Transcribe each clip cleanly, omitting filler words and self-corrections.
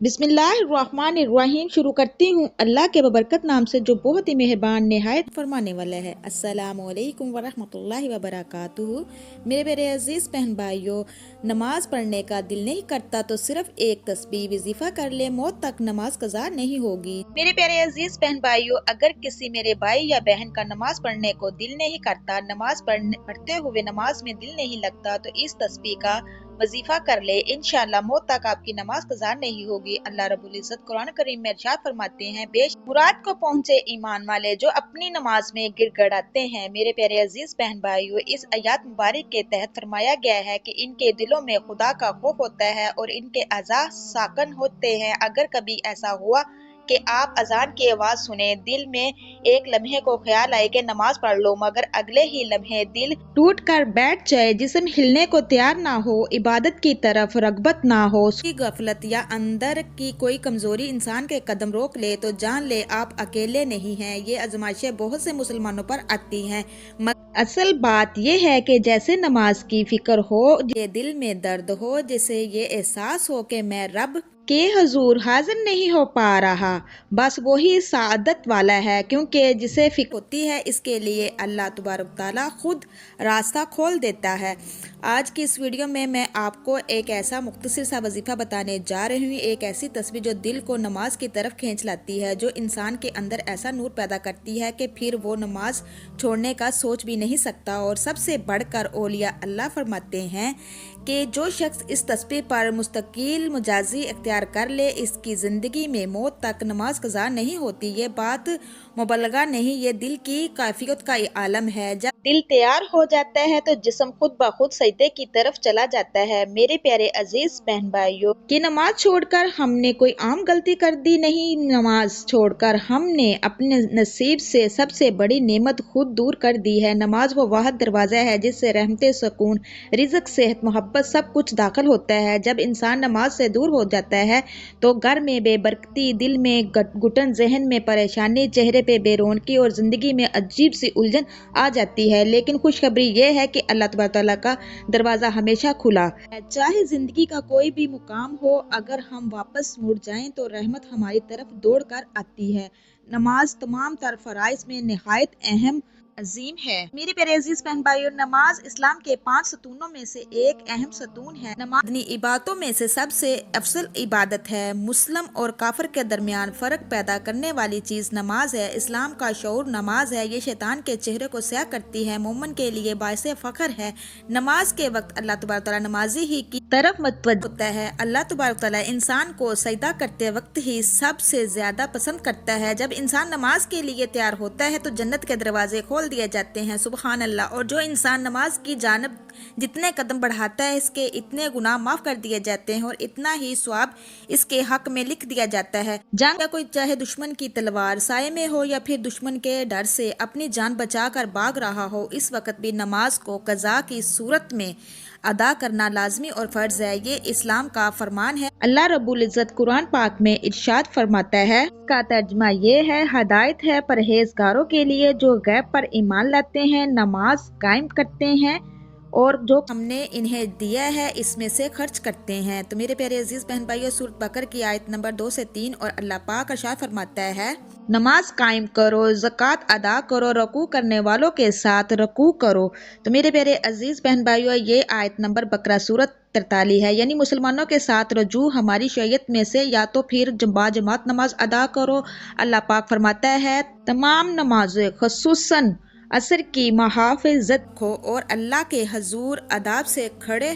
बिस्मिल्लाहिर्रहमानिर्रहीम। शुरू करती हूँ अल्लाह के बबरकत नाम से जो बहुत ही मेहरबान निहायत फरमाने वाला है। अस्सलामु अलैकुम वरहमतुल्लाहि वबरकातुहू। मेरे मेरे अजीज़ बहन भाइयों, नमाज पढ़ने का दिल नहीं करता तो सिर्फ एक तस्बीह वजीफा कर ले, मौत तक नमाज कज़ा नहीं होगी। मेरे प्यारे अजीज बहन भाइयों, अगर किसी मेरे भाई या बहन का नमाज पढ़ने को दिल नहीं करता, नमाज पढ़ते हुए नमाज में दिल नहीं लगता, तो इस तस्बीह का वजीफा कर ले, इंशाअल्लाह मौत तक आपकी नमाज कज़ा नहीं होगी। अल्लाह रब्बुल इज्जत कुरान करीम में इरशाद फरमाते हैं, बेशक मुराद को पहुँचे ईमान वाले जो अपनी नमाज में गिड़गिड़ाते हैं। मेरे प्यारे अजीज बहन भाइयों, इस आयत मुबारक के तहत फरमाया गया है कि इनके दिलों में खुदा का खौफ होता है और इनके अज़ा साकन होते हैं। अगर कभी ऐसा हुआ कि आप अजान की आवाज सुने, दिल में एक लम्हे को ख्याल आए कि नमाज पढ़ लो, मगर अगले ही लम्हे दिल टूट कर बैठ जाए, जिस्म हिलने को तैयार ना हो, इबादत की तरफ रगबत ना हो, गफलत या अंदर की कोई कमजोरी इंसान के कदम रोक ले, तो जान ले आप अकेले नहीं हैं। ये आजमाइशें बहुत से मुसलमानों पर आती हैं। असल बात यह है कि जैसे नमाज की फिक्र हो, ये दिल में दर्द हो, जिसे ये एहसास हो कि मैं रब के हजूर हाजिर नहीं हो पा रहा, बस वही सादत वाला है, क्योंकि जिसे फिक्र होती है इसके लिए अल्लाह तबारक ताला खुद रास्ता खोल देता है। आज की इस वीडियो में मैं आपको एक ऐसा मुख्तसर सा वजीफा बताने जा रही हूँ, एक ऐसी तस्वीर जो दिल को नमाज की तरफ खींच लाती है, जो इंसान के अंदर ऐसा नूर पैदा करती है कि फिर वो नमाज छोड़ने का सोच भी नहीं सकता। और सबसे बढ़कर औलिया अल्लाह फरमाते हैं कि जो शख्स इस तस्वीर पर मुस्तकिल मुजाजी इख्तियार कर ले, इसकी ज़िंदगी में मौत तक नमाज कज़ा नहीं होती। ये बात मुबलगा नहीं, ये दिल की कैफियत का आलम है। जब दिल तैयार हो जाता है तो जिस्म खुद ब खुद सजदे की तरफ चला जाता है। मेरे प्यारे अजीज बहन भाइयों, कि नमाज छोड़कर हमने कोई आम गलती कर दी नहीं, नमाज छोड़कर हमने अपने नसीब से सबसे बड़ी नेमत खुद दूर कर दी है। नमाज वो वाहिद दरवाज़ा है जिससे रहमत, सुकून, रिज़्क, सेहत, मोहब्बत सब कुछ दाखिल होता है। जब इंसान नमाज से दूर हो जाता है तो घर में बेबरकती, दिल में घुटन, जहन में परेशानी, चेहरे पे बेरौनकी और जिंदगी में अजीब सी उलझन आ जाती है। लेकिन खुशखबरी ये है कि अल्लाह तबारक तआला का दरवाजा हमेशा खुला है। चाहे जिंदगी का कोई भी मुकाम हो, अगर हम वापस मुड़ जाएं तो रहमत हमारी तरफ दौड़ कर आती है। नमाज तमाम तर फराइज में निहायत अहम अजीम है। मेरे प्यारे अजीज बहन भाइयों, नमाज इस्लाम के 5 सतूनों में से एक अहम सतून है। नमाज अपनी इबादतों में से सबसे अफजल इबादत है। मुस्लिम और काफिर के दरमियान फर्क पैदा करने वाली चीज नमाज है। इस्लाम का शऊर नमाज है। ये शैतान के चेहरे को स्याह करती है, मोमिन के लिए बाइसे फख्र है। नमाज के वक्त अल्लाह तबारक तआला नमाजी ही की तरफ मुतवज्जह होता है। अल्लाह तबारक तआला इंसान को सजदा करते वक्त ही सबसे ज्यादा पसंद करता है। जब इंसान नमाज के लिए तैयार होता है तो जन्नत के दरवाजे खोल दिए जाते हैं। सुबहान अल्लाह। और जो इंसान नमाज की जानब जितने कदम बढ़ाता है, इसके इतने गुनाह माफ कर दिए जाते हैं और इतना ही स्वाब इसके हक में लिख दिया जाता है। जंग या कोई चाहे दुश्मन की तलवार साये में हो या फिर दुश्मन के डर से अपनी जान बचाकर भाग रहा हो, इस वक्त भी नमाज को कज़ा की सूरत में अदा करना लाजमी और फर्ज है। ये इस्लाम का फरमान है। अल्लाह रब्बुल इज्जत कुरान पाक में इरशाद फरमाता है, इसका तर्जमा ये है, हदायत है परहेजगारों के लिए जो गैब पर ईमान लाते हैं, नमाज कायम करते हैं और जो हमने इन्हें दिया है इसमें से खर्च करते हैं। तो मेरे प्यारे अजीज बहन भाइयों, सूरत बकर की आयत नंबर 2 से 3 और अल्लाह पाक इरशाद फरमाता है, नमाज कायम करो, ज़कात अदा करो, रकू करने वालों के साथ रकू करो। तो मेरे प्यारे अजीज बहन भाइयों, ये आयत नंबर बकरा सूरत 43 है, यानी मुसलमानों के साथ रजू हमारी शरीयत में से या तो फिर जमात नमाज अदा करो। अल्लाह पाक फरमाता है, तमाम नमाजें खसूसन असर की मुहाफ़िज़त को और अल्लाह के हजूर अदाब से खड़े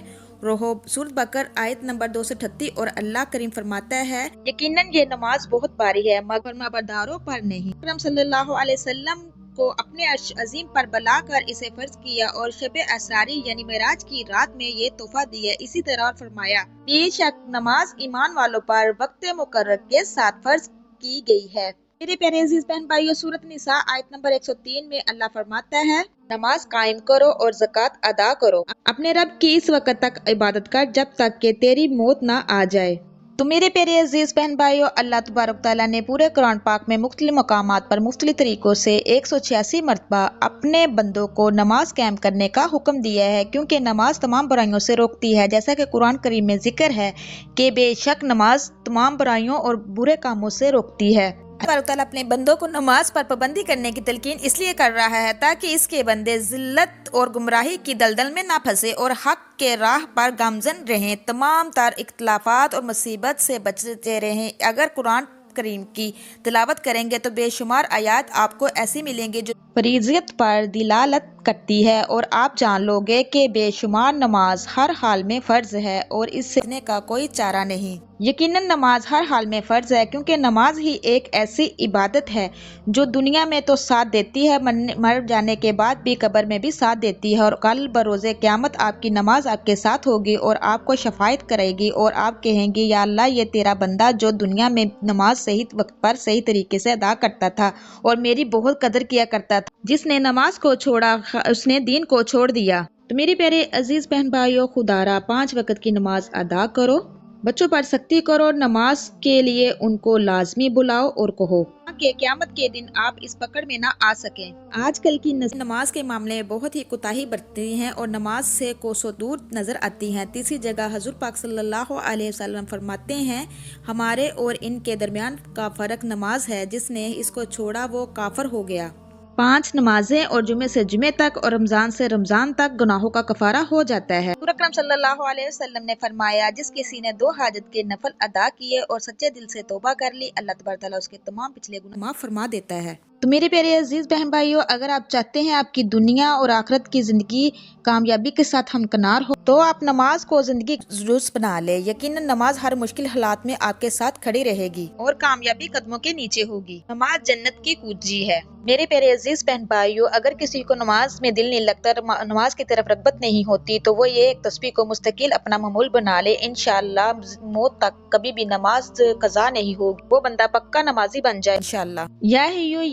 रहो। सूरत बकर आयत नंबर 238 और अल्लाह करीम फरमाता है, यकीनन ये नमाज बहुत भारी है मगर फरमाबरदारों पर नहीं। अकरम सल्लल्लाहु अलैहि वसल्लम को अपने अर्श अजीम पर बुलाकर इसे फर्ज किया और शब असरारी यानी मेराज की रात में ये तोहफा दिया। इसी तरह फरमाया, बेशक नमाज ईमान वालों पर वक्त मुकर्रर के साथ फर्ज की गई है। मेरे प्यारे अजीज बहन भाइयों, सूरत निसा आयत नंबर 103 में अल्लाह फरमाता है, नमाज कायम करो और ज़कात अदा करो। अपने रब की इस वक्त तक इबादत कर जब तक कि तेरी मौत ना आ जाए। तो मेरे प्यारे अजीज बहन भाइयों, अल्लाह तबारक तआला ने पूरे कुरान पाक में मुख्तलिफ मकामात पर मुख्तलिफ तरीकों से 186 मरतबा अपने बंदों को नमाज कायम करने का हुक्म दिया है, क्योंकि नमाज तमाम बुराइयों से रोकती है। जैसा कि कुरान करीम में जिक्र है कि बेशक नमाज तमाम बुराइयों और बुरे कामों से रोकती है। अल्लाह ताला अपने बंदों को नमाज पर पाबंदी करने की तलकीन इसलिए कर रहा है ताकि इसके बंदे जिल्लत और गुमराही की दलदल में ना फंसे और हक के राह पर गामजन रहें, तमाम तार इख्तलाफात और मुसीबत से बचते रहें। अगर कुरान करीम की तिलावत करेंगे तो बेशुमार आयात आपको ऐसी मिलेंगे जो फरीजियत पर दिलालत करती है और आप जान लोगे कि बेशुमार नमाज हर हाल में फ़र्ज है और इससे बचने का कोई चारा नहीं। यकीनन नमाज हर हाल में फ़र्ज है, क्योंकि नमाज ही एक ऐसी इबादत है जो दुनिया में तो साथ देती है, मर जाने के बाद भी कब्र में भी साथ देती है। और कल बरोज़े क़यामत आपकी नमाज आपके साथ होगी और आपको शफायत करेगी और आप कहेंगी, या अल्लाह, ये तेरा बंदा जो दुनिया में नमाज सही वक्त पर सही तरीके से अदा करता था और मेरी बहुत कदर किया करता था, जिसने नमाज को छोड़ा उसने दीन को छोड़ दिया। तो मेरे प्यारे अजीज बहन भाइयों, खुदारा 5 वक्त की नमाज अदा करो, बच्चों पर सख्ती करो, नमाज के लिए उनको लाजमी बुलाओ और कहो कि क़यामत के दिन आप इस पकड़ में ना आ सकें। आजकल की नमाज के मामले में बहुत ही कोताही बरतती हैं और नमाज से कोसों दूर नजर आती हैं। तीसरी जगह हुज़ूर पाक सल्लल्लाहु अलैहि वसल्लम फरमाते हैं, हमारे और इनके दरमियान का फ़र्क नमाज है, जिसने इसको छोड़ा वो काफिर हो गया। 5 नमाजें और जुमे से जुमे तक और रमजान से रमजान तक गुनाहों का कफारा हो जाता है। हुज़ूर अकरम सल्लल्लाहु अलैहि वसल्लम ने फरमाया, जिस किसी ने 2 हाजत के नफल अदा किए और सच्चे दिल से तौबा कर ली, अल्लाह तबारक तआला उसके तमाम पिछले गुनाह माफ फरमा देता है। तो मेरे प्यारे अजीज बहन भाइयों, अगर आप चाहते हैं आपकी दुनिया और आखिरत की जिंदगी कामयाबी के साथ हमकनार हो, तो आप नमाज को जिंदगी जुज़ बना ले। यकीनन नमाज हर मुश्किल हालात में आपके साथ खड़ी रहेगी और कामयाबी कदमों के नीचे होगी। नमाज जन्नत की कुंजी है। मेरे प्यारे अजीज बहन भाइयों, अगर किसी को नमाज में दिल नहीं लगता, नमाज की तरफ रग़बत नहीं होती, तो वो ये एक तस्बीह को मुस्तकिल अपना मामूल बना ले। इंशाअल्लाह मौत तक कभी भी नमाज कज़ा नहीं होगी, वो बंदा पक्का नमाजी बन जाए इंशाअल्लाह।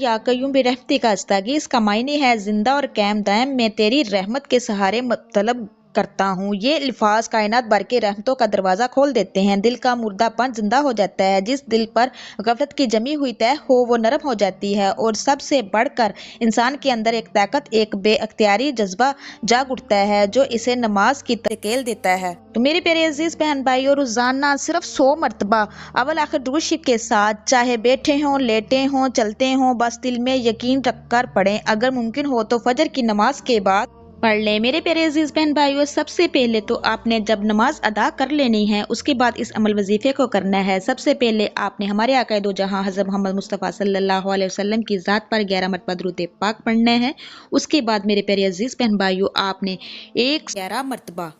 या कयूं बिरहमतिका अस्तगीस का मायने है, जिंदा और कायम दायम में तेरी रहमत के सहारे तलब करता हूँ। ये अल्फाज कायनात भर के रहमतों का दरवाजा खोल देते हैं। दिल का मुर्दापन जिंदा हो जाता है। जिस दिल पर गफलत की जमी हुई तह हो वो नरम हो जाती है और सबसे बढ़कर इंसान के अंदर एक ताकत, एक बेअख्तियारी जज्बा जाग उठता है जो इसे नमाज की धकेल देता है। तो मेरे प्यारे अजीज बहन भाइयों, रोजाना सिर्फ 100 मरतबा अवल आखिर दुरूद शरीफ के साथ, चाहे बैठे हों, लेटे हों, चलते हों, बस दिल में यकीन रखकर पढ़ें। अगर मुमकिन हो तो फजर की नमाज के बाद पढ़ लें। मेरे प्यारे अजीज बहन भाइयों, सबसे पहले तो आपने जब नमाज अदा कर लेनी है, उसके बाद इस अमल वजीफे को करना है। सबसे पहले आपने हमारे आका दो जहां हज़रत मोहम्मद मुस्तफ़ा सल्लल्लाहु अलैहि वसल्लम की ज़ात पर 11 मरतबा दुरूद पाक पढ़ना है। उसके बाद मेरे प्यारे अजीज बहन भाइयों, आपने 11 मरतबा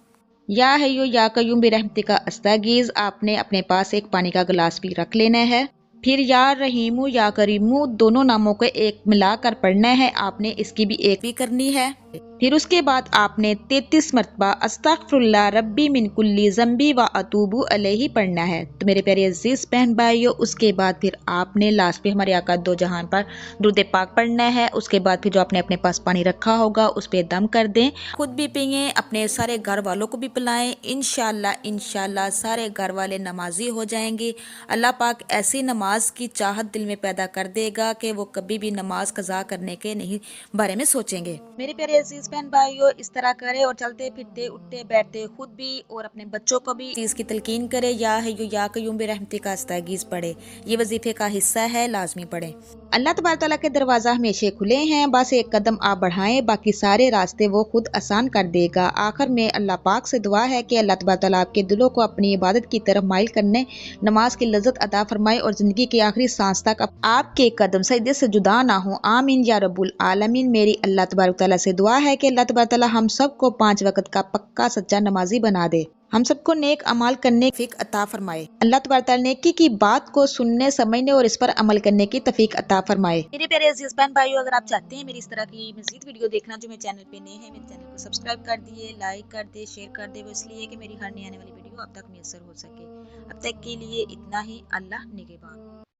या हय्यु या कय्यूम बिरहमतिका अस्तगीज़ आपने अपने पास एक पानी का गिलास भी रख लेना है। फिर या रहीमु या करीमु दोनों नामों को एक मिलाकर पढ़ना है। आपने इसकी भी एक भी करनी है। फिर उसके बाद आपने 33 मरतबा अस्तगफिरुल्लाह रब्बी मिन कुल्ली ज़ंबी व अतूबु अलैहि पढ़ना है। तो मेरे प्यारे अजीज बहन भाइयों, उसके बाद फिर आपने लास्ट पे हमारे आका दो जहान पर दुरूद पाक पढ़ना है। उसके बाद फिर जो आपने अपने पास पानी रखा होगा उस पर दम कर दें, खुद भी पिए, अपने सारे घर वालों को भी पिलाएं। इंशाल्लाह सारे घर वाले नमाजी हो जाएंगे। अल्लाह पाक ऐसी नमाज की चाहत दिल में पैदा कर देगा कि वो कभी भी नमाज कज़ा करने के नहीं बारे में सोचेंगे। मेरे प्यारे अजीज बहन भाइयों, इस तरह करें और चलते फिरते उठते बैठते खुद भी और अपने बच्चों को भी चीज़ की तलकीन करे। या हय्यु या कय्यूम बिरहमतिका अस्तगीज़ पढ़े। ये वजीफे का हिस्सा है, लाजमी पढ़े। अल्लाह तबारक तआला के दरवाजा हमेशा खुले हैं, बस एक कदम आप बढ़ाएं, बाकी सारे रास्ते वो खुद आसान कर देगा। आखिर में अल्लाह पाक से दुआ है कि अल्लाह तबारक तआला आपके दिलों को अपनी इबादत की तरफ माइल करने, नमाज की लज्जत अता फरमाए और जिंदगी की आखिरी सांस तक आपके कदम सजदे से जुदा ना हो। आमीन या रब्बुल आलमीन। मेरी अल्लाह तबारक तआला से दुआ है कि अल्लाह तबारक तआला हम सबको 5 वक्त का पक्का सच्चा नमाजी बना दे, हम सबको नेक अमाल करने की तौफीक अता फरमाए। अल्लाह तबारक तआला नेकी की बात को सुनने, समझने और इस पर अमल करने की तौफीक अता फरमाए। मेरे प्यारे अजीज बहन भाइयों, अगर आप चाहते हैं मेरी इस तरह की मज़ीद वीडियो देखना, जो मेरे चैनल पे नए हैं, मेरे चैनल को सब्सक्राइब कर दिए, लाइक कर दे, शेयर कर दे, वो इसलिए कि मेरी हर नई आने वाली वीडियो अब तक मैसर हो सके। अब तक के लिए इतना ही। अल्लाह निगहबान।